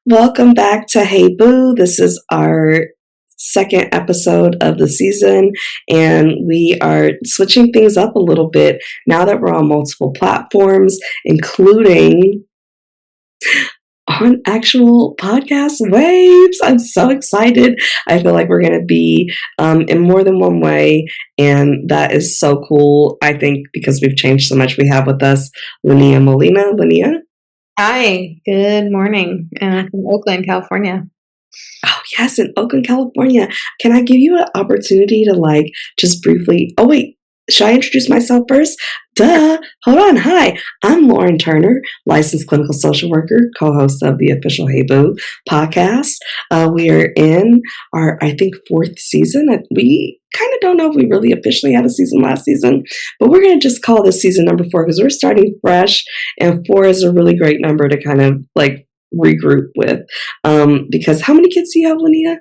Welcome back to Hey Boo. This is our second episode of the season, and we are switching things up a little bit now that we're on multiple platforms, including on actual podcast waves. I'm so excited. I feel like we're going to be in more than one way, and that is so cool. I think because we've changed so much. We have with us Lynnea Molina. Lynnea? Hi, good morning from Oakland, California. Oh, yes, in Oakland, California. Can I give you an opportunity to just briefly? Oh, wait, should I introduce myself first? Duh. Hold on. Hi, I'm Lauren Turner, licensed clinical social worker, co-host of the official Hey Boo podcast. We are in our, I think, fourth season. We kind of don't know if we really officially had a season last season, but we're going to just call this season number 4 because we're starting fresh, and 4 is a really great number to kind of regroup with. Because how many kids do you have, Lynnea?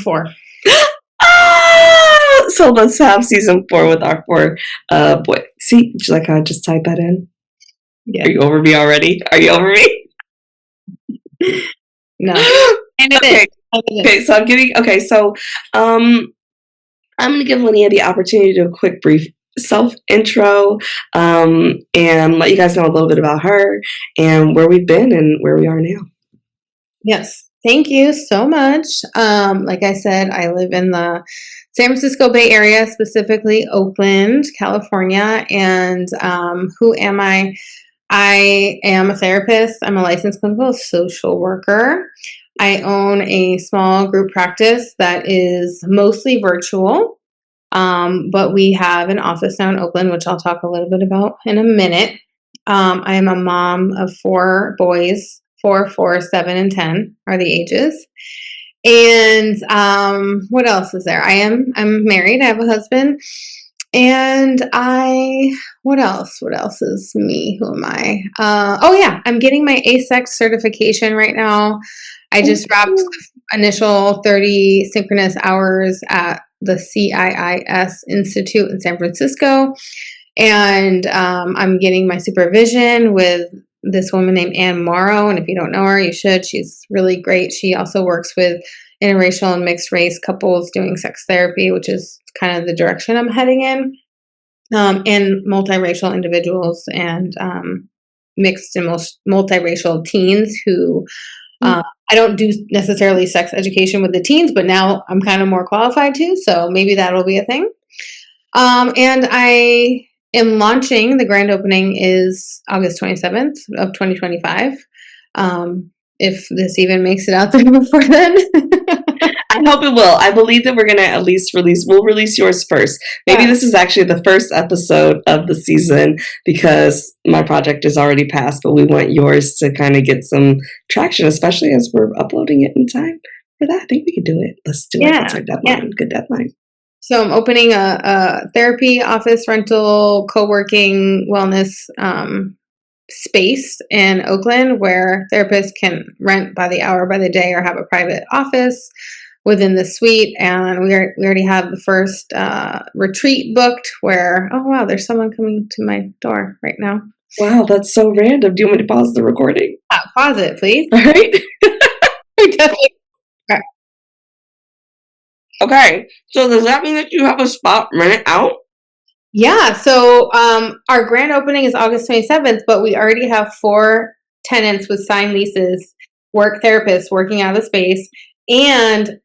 4. So let's have season 4 with our 4 boy. See, would you like how I just type that in? Yeah. Are you over me already? Are you over me? No. Okay, so I'm going to give Lynnea the opportunity to do a quick, brief self-intro and let you guys know a little bit about her and where we've been and where we are now. Yes, thank you so much. Like I said, I live in the San Francisco Bay Area, specifically Oakland, California. And who am I? I am a therapist. I'm a licensed clinical social worker. I own a small group practice that is mostly virtual, but we have an office now in Oakland, which I'll talk a little bit about in a minute. I am a mom of 4 boys. 4, 7, and 10 are the ages. And what else is there? I'm married. I have a husband. And what else? What else is me? Who am I? I'm getting my ASEX certification right now. I just wrapped the initial 30 synchronous hours at the CIIS Institute in San Francisco. And I'm getting my supervision with this woman named Anne Morrow. And if you don't know her, you should. She's really great. She also works with interracial and mixed race couples doing sex therapy, which is kind of the direction I'm heading in, and multiracial individuals and mixed and multiracial teens who I don't do necessarily sex education with the teens, but now I'm kind of more qualified to, so maybe that'll be a thing. And I am launching, the grand opening is August 27th of 2025. If this even makes it out there before then. I hope it will. I believe that we're going to at least we'll release yours first. Maybe This is actually the first episode of the season because my project is already passed, but we want yours to kind of get some traction, especially as we're uploading it in time for that. I think we can do it. Let's do it. That's our deadline. Yeah. Good deadline. So I'm opening a therapy, office, rental, co-working, wellness space in Oakland where therapists can rent by the hour, by the day, or have a private office within the suite. And we already have the first retreat booked where, oh wow, there's someone coming to my door right now. Wow, that's so random. Do you want me to pause the recording? Pause it, please. All right. Definitely. Okay, so does that mean that you have a spot rented out? Yeah, so our grand opening is August 27th, but we already have 4 tenants with signed leases, work therapists working out of the space, and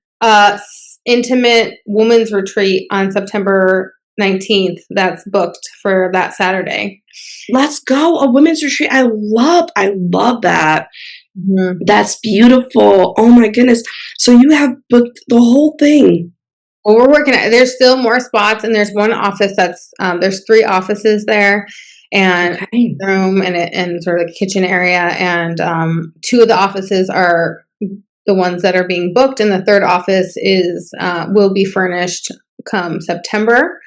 intimate women's retreat on September 19th that's booked for that Saturday. Let's go, a women's retreat. I love that. Mm-hmm. That's beautiful. Oh my goodness. So you have booked the whole thing. Well, we're working at it. There's still more spots, and there's one office that's there's 3 offices there, and room and sort of the kitchen area, and 2 of the offices are the ones that are being booked, and the 3rd office is will be furnished come September.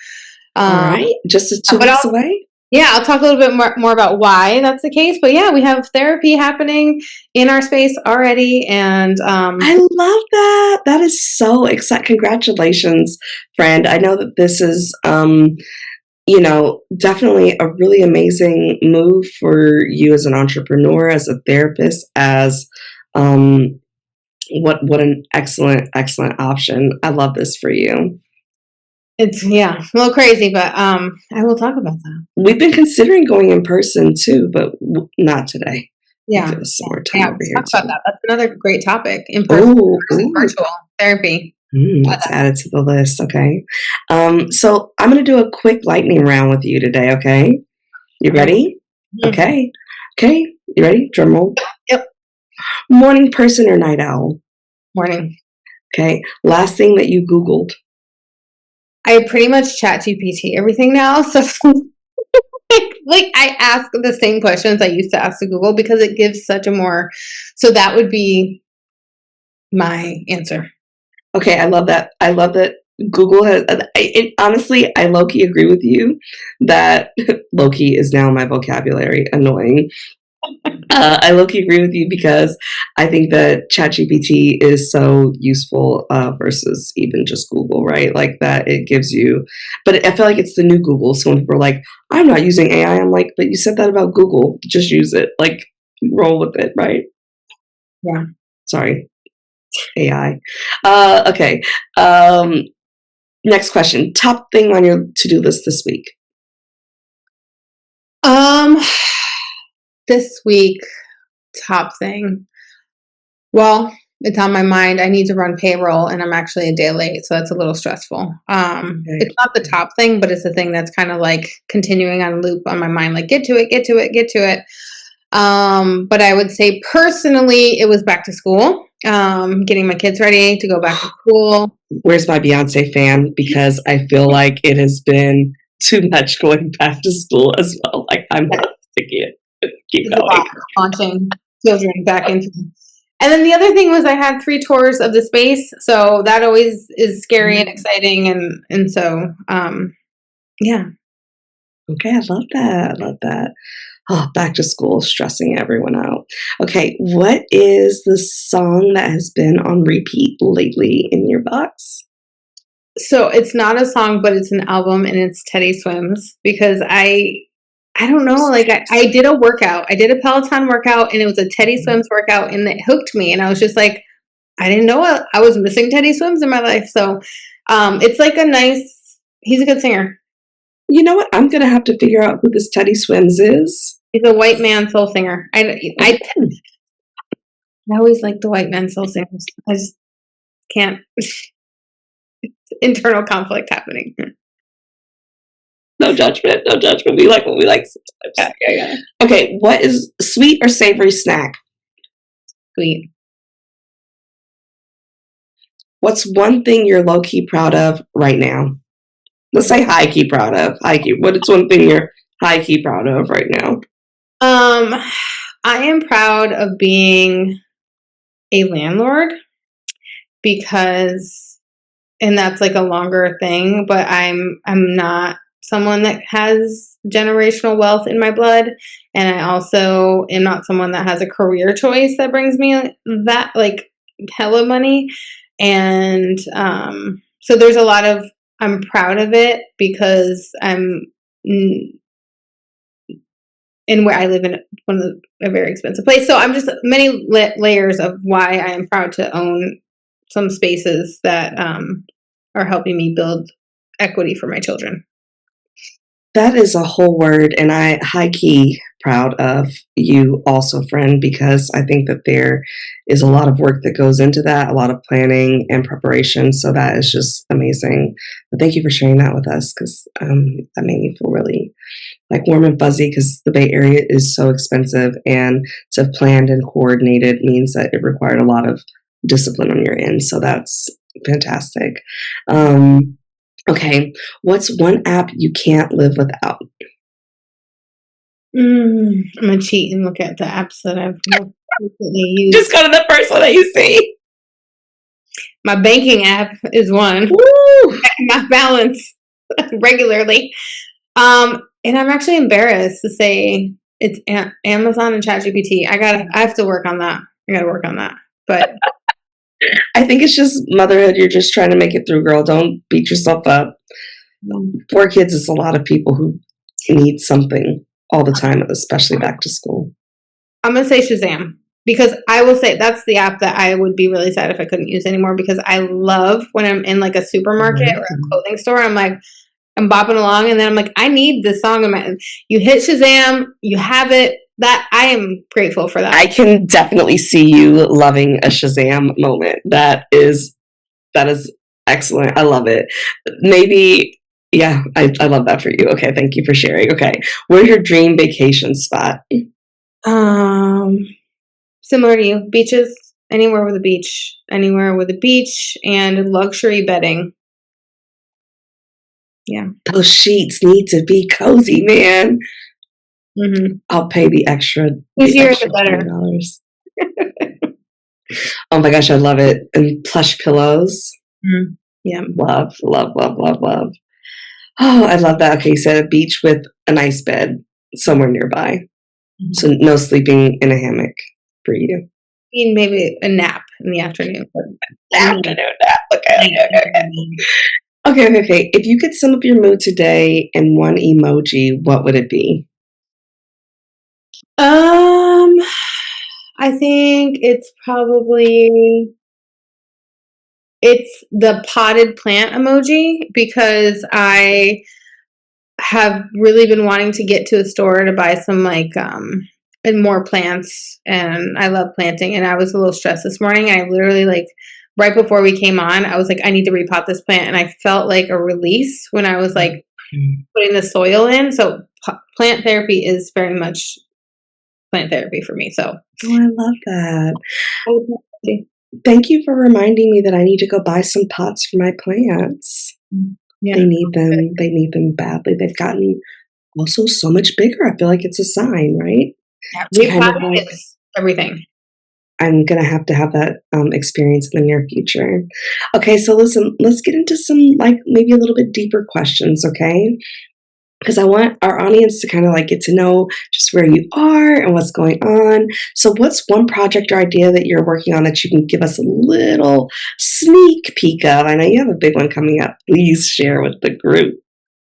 All right, just 2 weeks away. Yeah, I'll talk a little bit more about why that's the case. But yeah, we have therapy happening in our space already. And I love that. That is so exciting. Congratulations, friend. I know that this is definitely a really amazing move for you as an entrepreneur, as a therapist, as um, what an excellent option. I love this for you. It's a little crazy, but I will talk about that. We've been considering going in person too, but not today. Yeah, Give us some more time yeah. over Let's here talk about too. that. That's another great topic: in person Oh, versus virtual therapy. let's add it to the list. Okay. So I'm going to do a quick lightning round with you today. Okay. You ready? Mm-hmm. Okay. Okay. You ready? Drum roll. Yep. Morning person or night owl? Morning. Okay. Last thing that you Googled. I pretty much chat GPT everything now, so like I ask the same questions I used to ask to Google because it gives such a more. So that would be my answer. Okay. I love that. I love that Google has, honestly, I low-key agree with you that low-key is now my vocabulary. Annoying. I low-key agree with you because I think that ChatGPT is so useful versus even just Google, right? Like that it gives you, but I feel like it's the new Google. So when people are like, I'm not using AI, I'm like, but you said that about Google. Just use it. Like, roll with it, right? Yeah. Sorry, AI. Okay. Next question. Top thing on your to-do list this week? This week, top thing. Well, it's on my mind. I need to run payroll, and I'm actually a day late, so that's a little stressful. Okay. It's not the top thing, but it's the thing that's kind of like continuing on loop on my mind. Like, get to it, get to it, get to it. But I would say personally, it was back to school. Getting my kids ready to go back to school. Where's my Beyonce fan? Because I feel like it has been too much going back to school as well. Like I'm not sticking it. Keep going. Launching children back into. And then the other thing was I had 3 tours of the space, so that always is scary and exciting, and so yeah. Okay, I love that. I love that. Oh, back to school, stressing everyone out. Okay, what is the song that has been on repeat lately in your box? So it's not a song, but it's an album, and it's Teddy Swims because I don't know, like I did a workout. I did a Peloton workout, and it was a Teddy Swims workout, and it hooked me, and I was just like, I didn't know I was missing Teddy Swims in my life. So it's like he's a good singer. You know what? I'm gonna have to figure out who this Teddy Swims is. He's a white man soul singer. I always like the white man soul singers. I just can't. Internal conflict happening. No judgment, no judgment. We like what we like sometimes. Yeah. Okay, what is sweet or savory snack? Sweet. What's one thing you're low key proud of right now? Let's say high key proud of. High key. What is one thing you're high key proud of right now? I am proud of being a landlord because, and that's like a longer thing, but I'm not someone that has generational wealth in my blood, and I also am not someone that has a career choice that brings me that like hella money, and so there's a lot of, I'm proud of it because I'm in where I live in a very expensive place. So I'm just many layers of why I am proud to own some spaces that are helping me build equity for my children. That is a whole word, and I high key proud of you also, friend, because I think that there is a lot of work that goes into that, a lot of planning and preparation. So that is just amazing. But thank you for sharing that with us because that made me feel really like warm and fuzzy because the Bay Area is so expensive, and to have planned and coordinated means that it required a lot of discipline on your end. So that's fantastic. Okay, what's one app you can't live without? I'm gonna cheat and look at the apps that I've recently used. Just go to the first one that you see. My banking app is one. Woo! My balance regularly. And I'm actually embarrassed to say it's Amazon and ChatGPT. I have to work on that. I got to work on that. But I think it's just motherhood. You're just trying to make it through, girl. Don't beat yourself up. 4 kids is a lot of people who need something all the time, especially back to school. I'm going to say Shazam, because I will say that's the app that I would be really sad if I couldn't use anymore, because I love when I'm in like a supermarket or a clothing store, I'm like, I'm bopping along and then I'm like, I need this song in my, you hit Shazam, you have it. That I am grateful for that. I can definitely see you loving a Shazam moment. That is excellent. I love it. Maybe, yeah, I love that for you. Okay, thank you for sharing. Okay, where's your dream vacation spot? Similar to you, beaches, anywhere with a beach, and luxury bedding. Yeah, those sheets need to be cozy, man. Mm-hmm. I'll pay the extra. Easier the better. $20. Oh my gosh, I love it. And plush pillows. Mm-hmm. Yeah, love. Oh, I love that. Okay, you said a beach with a nice bed somewhere nearby. Mm-hmm. So no sleeping in a hammock for you. I mean, maybe a nap in the afternoon. Afternoon nap. Okay. If you could sum up your mood today in one emoji, what would it be? I think it's the potted plant emoji, because I have really been wanting to get to a store to buy some and more plants, and I love planting, and I was a little stressed this morning. I literally right before we came on, I was like, I need to repot this plant, and I felt like a release when I was putting the soil in. So plant therapy is very much plant therapy for me. So I love that. Thank you for reminding me that I need to go buy some pots for my plants. Yeah. They need them. They need them badly. They've gotten also so much bigger. I feel like it's a sign, right? Yeah, repotting is everything. I'm going to have that experience in the near future. Okay, so listen, let's get into some maybe a little bit deeper questions, okay? Because I want our audience to kind of get to know just where you are and what's going on. So what's one project or idea that you're working on that you can give us a little sneak peek of? I know you have a big one coming up. Please share with the group.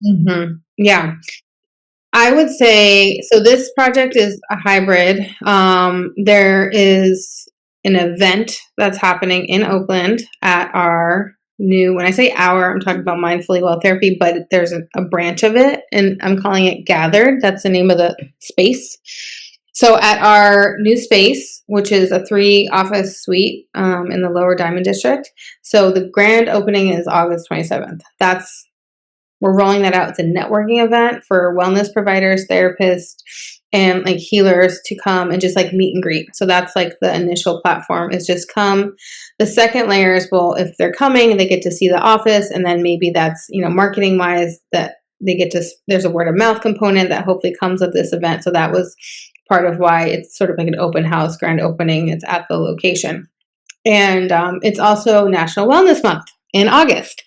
Mm-hmm. Yeah. I would say, so this project is a hybrid. There is an event that's happening in Oakland at our new, when I say our, I'm talking about MindfullyWell Therapy, but there's a branch of it, and I'm calling it Gathered. That's the name of the space. So at our new space, which is a 3-office suite in the Lower Diamond District. So the grand opening is August 27th. We're rolling that out. It's a networking event for wellness providers, therapists, and healers to come and just meet and greet. So that's the initial platform, is just come. The second layer is, well, if they're coming, they get to see the office, and then maybe that's, marketing wise, that they get to, there's a word of mouth component that hopefully comes with this event. So that was part of why it's sort of like an open house grand opening. It's at the location. And it's also National Wellness Month in August.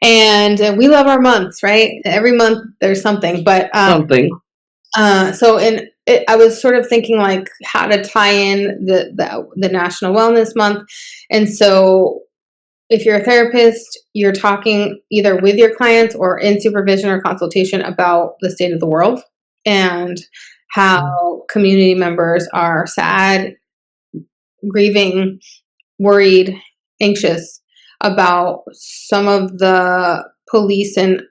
And we love our months, right? Every month there's something, but something. I was sort of thinking how to tie in the National Wellness Month. And so if you're a therapist, you're talking either with your clients or in supervision or consultation about the state of the world and how community members are sad, grieving, worried, anxious about some of the police and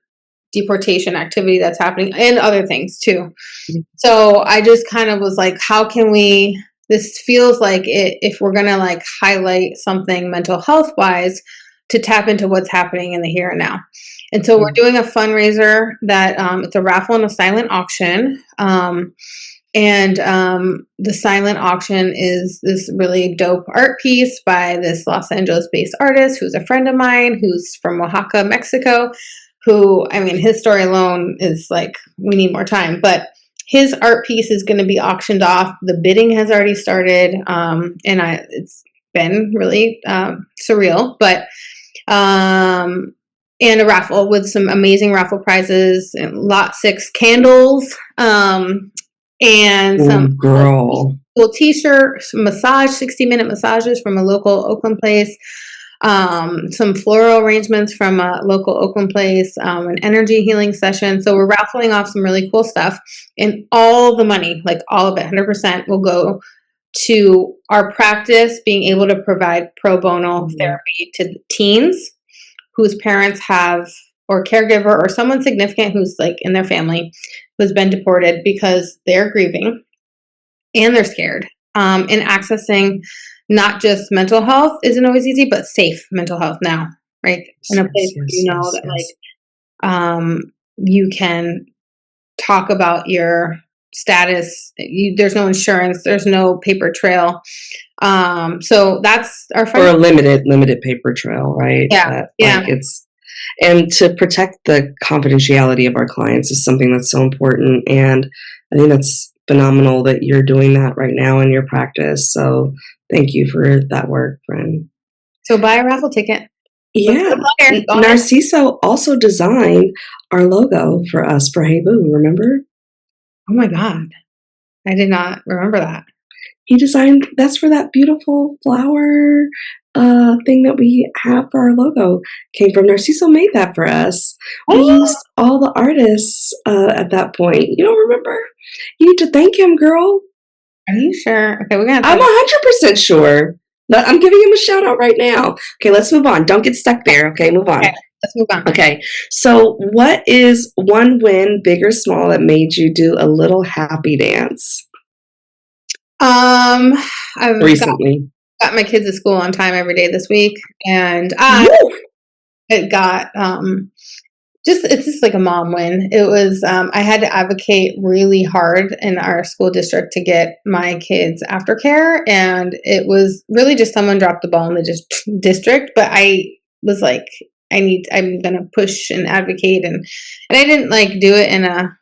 deportation activity that's happening, and other things too. So I just kind of was how can we, this feels like if we're going to highlight something mental health wise, to tap into what's happening in the here and now. And so we're doing a fundraiser that it's a raffle and a silent auction. And the silent auction is this really dope art piece by this Los Angeles-based artist who's a friend of mine, who's from Oaxaca, Mexico, who, I mean, his story alone is we need more time. But his art piece is going to be auctioned off. The bidding has already started, and it's been really surreal. But and a raffle with some amazing raffle prizes and lot 6 candles. And some cool t-shirt, massage, 60-minute massages from a local Oakland place, some floral arrangements from a local Oakland place, an energy healing session. So we're raffling off some really cool stuff, and all the money, like all of it, 100% will go to our practice being able to provide pro bono therapy to teens whose parents have, or caregiver or someone significant who's like in their family who's been deported, because they're grieving and they're scared. And accessing not just mental health isn't always easy, but safe mental health now, right? In a place where you know that like you can talk about your status. There's no insurance. There's no paper trail. So that's our or a limited paper trail, right? Yeah, like it's, and to protect the confidentiality of our clients is something that's so important. And I think that's phenomenal that you're doing that right now in your practice. So thank you for that work, friend. So buy a raffle ticket. Yeah. Narciso also designed our logo for us for Hey Boo, remember? Oh my God. I did not remember that. He designed, that's for that beautiful flower thing that we have for our logo. Came from Narciso, made that for us. We used all the artists at that point. You don't remember? You need to thank him, girl. Are you sure? Okay, we're gonna. I'm 100% sure. I'm giving him a shout out right now. Okay, let's move on. Don't get stuck there. Okay, move on. Okay, let's move on. Okay, so what is one win, big or small, that made you do a little happy dance? I've recently got my kids to school on time every day this week, and it got it's just like a mom win. It was I had to advocate really hard in our school district to get my kids aftercare, and it was really just someone dropped the ball in the district. But I was like, I'm gonna push and advocate, and I didn't like do it in a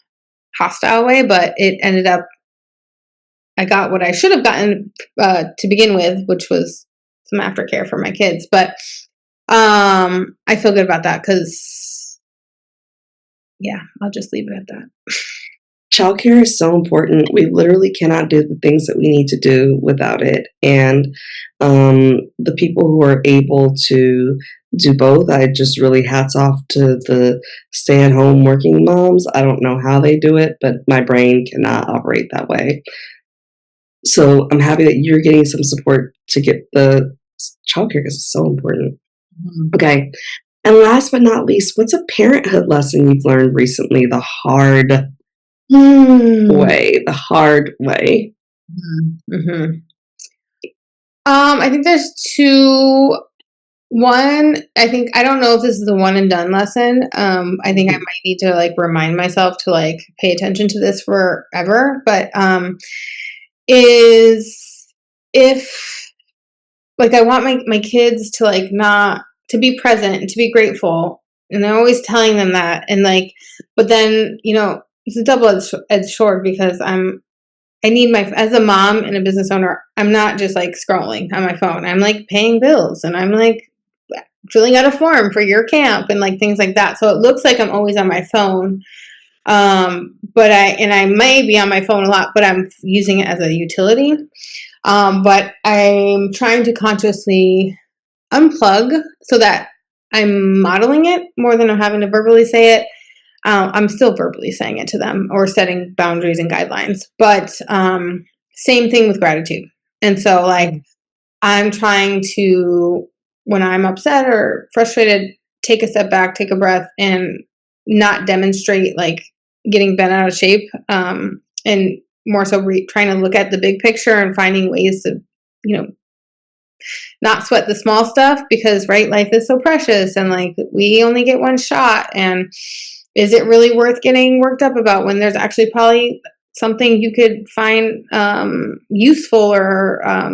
hostile way, but it ended up I got what I should have gotten to begin with, which was some aftercare for my kids. But I feel good about that because, yeah, I'll just leave it at that. Childcare is so important. We literally cannot do the things that we need to do without it. And the people who are able to do both, I just really hats off to the stay-at-home working moms. I don't know how they do it, but my brain cannot operate that way. So I'm happy that you're getting some support to get the childcare because it's so important. Mm-hmm. Okay. And last but not least, what's a parenthood lesson you've learned recently the hard way? The hard way. Mm-hmm. I think there's two. One, I don't know if this is a one and done lesson. I think I might need to like remind myself to like pay attention to this forever. But is if like I want my kids to like not to be present and to be grateful, and I'm always telling them that, and like, but then it's a double-edged sword because I need as a mom and a business owner, I'm not just like scrolling on my phone. I'm like paying bills, and I'm like filling out a form for your camp and like things like that. So it looks like I'm always on my phone. But I may be on my phone a lot, but I'm using it as a utility. But I'm trying to consciously unplug so that I'm modeling it more than I'm having to verbally say it. I'm still verbally saying it to them or setting boundaries and guidelines, but same thing with gratitude. And so like I'm trying to, when I'm upset or frustrated, take a step back, take a breath, and not demonstrate like getting bent out of shape, and more so trying to look at the big picture and finding ways to, not sweat the small stuff because, right, life is so precious and like we only get one shot. And is it really worth getting worked up about when there's actually probably something you could find useful or, I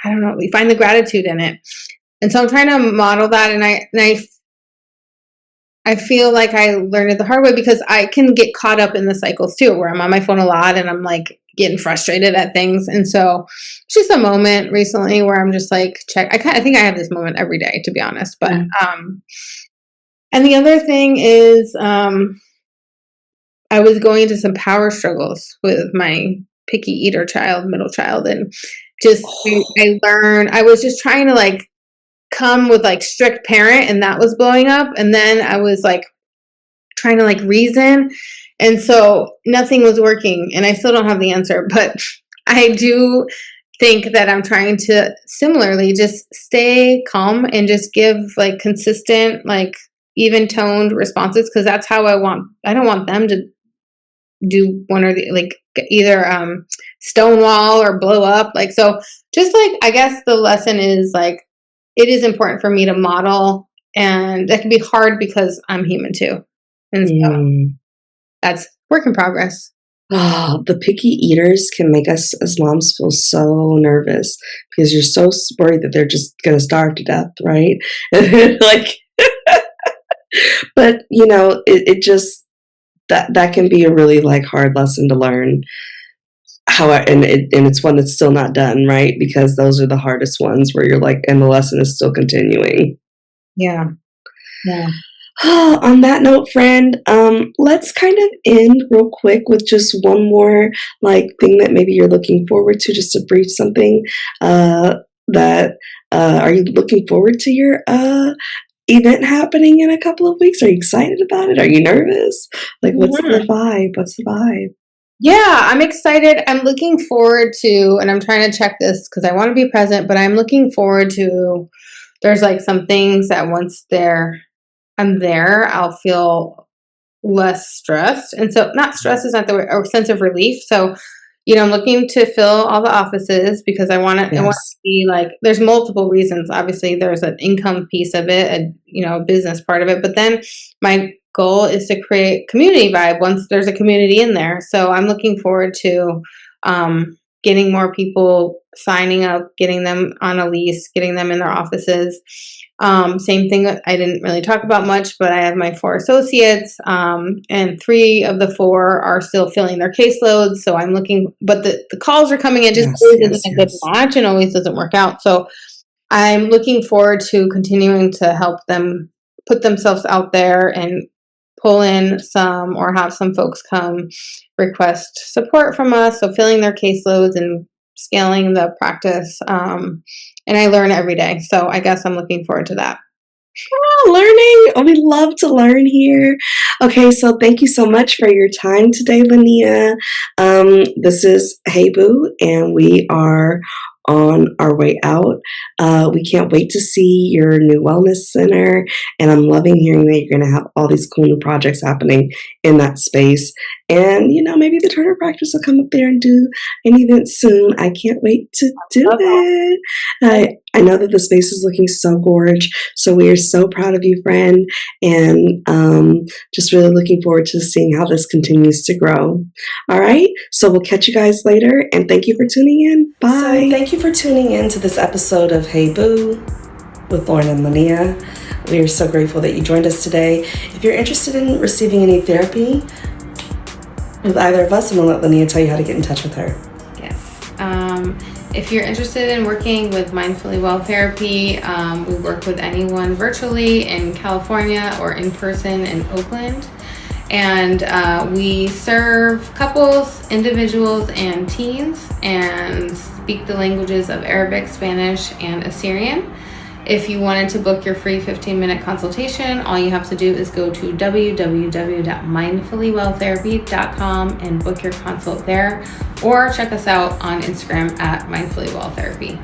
don't know, we find the gratitude in it. And so I'm trying to model that. And I feel like I learned it the hard way because I can get caught up in the cycles too, where I'm on my phone a lot and I'm like getting frustrated at things. And so it's just a moment recently where I'm just like, I think I have this moment every day, to be honest. But, and the other thing is, I was going into some power struggles with my picky eater middle child. And just, I learned, I was just trying to like come with like strict parent, and that was blowing up. And then I was like trying to like reason. And so nothing was working, and I still don't have the answer, but I do think that I'm trying to similarly just stay calm and just give like consistent, like even toned responses, because that's how I don't want them to do one or the like either stonewall or blow up. Like, so just like, I guess the lesson is like, it is important for me to model, and that can be hard because I'm human too. And so that's work in progress. Oh, the picky eaters can make us as moms feel so nervous because you're so worried that they're just going to starve to death, right? Like, but it just that can be a really like hard lesson to learn. How and it's one that's still not done, right? Because those are the hardest ones where you're like, and the lesson is still continuing. Yeah. Yeah. On that note, friend, let's kind of end real quick with just one more like thing that maybe you're looking forward to, just a brief something that are you looking forward to your event happening in a couple of weeks? Are you excited about it? Are you nervous? Like, what's the vibe? What's the vibe? Yeah, I'm excited. I'm looking forward to, and I'm trying to check this because I want to be present, but I'm looking forward to, there's like some things that once I'm there, I'll feel less stressed. And so, not stress is not the word, or sense of relief. So, I'm looking to fill all the offices because I want to Yes. be like, there's multiple reasons. Obviously, there's an income piece of it, and, a business part of it. But then my goal is to create community vibe once there's a community in there. So I'm looking forward to getting more people signing up, getting them on a lease, getting them in their offices. Same thing that I didn't really talk about much, but I have my 4 associates, and 3 of the 4 are still filling their caseloads. So I'm looking, but the calls are coming in, just always isn't a good match and always doesn't work out. So I'm looking forward to continuing to help them put themselves out there and pull in some, or have some folks come request support from us. So filling their caseloads and scaling the practice. And I learn every day. So I guess I'm looking forward to that. Learning. Oh, we love to learn here. Okay, so thank you so much for your time today, Lynnea. This is Hey Boo, and we are on our way out. We can't wait to see your new wellness center, and I'm loving hearing that you're going to have all these cool new projects happening in that space. And maybe the Turner practice will come up there and do an event soon. I can't wait to do it. I know that the space is looking so gorgeous, so we are so proud of you, friend, and just really looking forward to seeing how this continues to grow. All right, so we'll catch you guys later, and thank you for tuning in. Bye. So thank you for tuning in to this episode of Hey Boo with Lauren and Lynnea. We are so grateful that you joined us today. If you're interested in receiving any therapy with either of us, I'm going to let Lynnea tell you how to get in touch with her. Yes. If you're interested in working with MindfullyWell Therapy, we work with anyone virtually in California or in person in Oakland. And we serve couples, individuals, and teens, and speak the languages of Arabic, Spanish, and Assyrian. If you wanted to book your free 15-minute consultation, all you have to do is go to www.mindfullywelltherapy.com and book your consult there, or check us out on Instagram at MindfullyWell Therapy.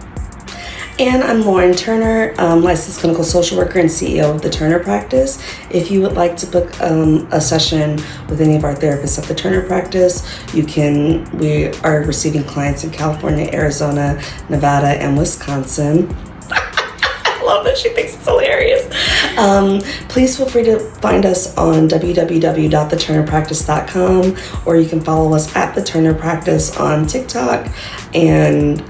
And I'm Lauren Turner, licensed clinical social worker and CEO of the Turner Practice. If you would like to book a session with any of our therapists at the Turner Practice, you can. We are receiving clients in California, Arizona, Nevada, and Wisconsin. I love that she thinks it's hilarious. Please feel free to find us on www.theturnerpractice.com, or you can follow us at the Turner Practice on TikTok and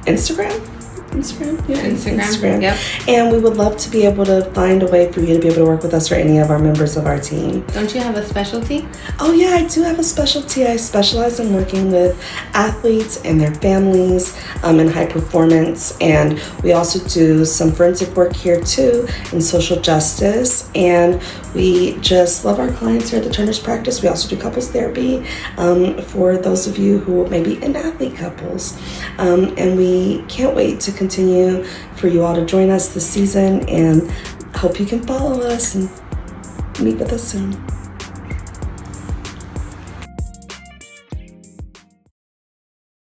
Instagram. Yep. And we would love to be able to find a way for you to be able to work with us or any of our members of our team. Don't you have a specialty? Oh yeah, I do have a specialty. I specialize in working with athletes and their families in high performance, and we also do some forensic work here too in social justice. And we just love our clients here at the Turner's Practice. We also do couples therapy for those of you who may be in athlete couples, and we can't wait to continue for you all to join us this season, and hope you can follow us and meet with us soon.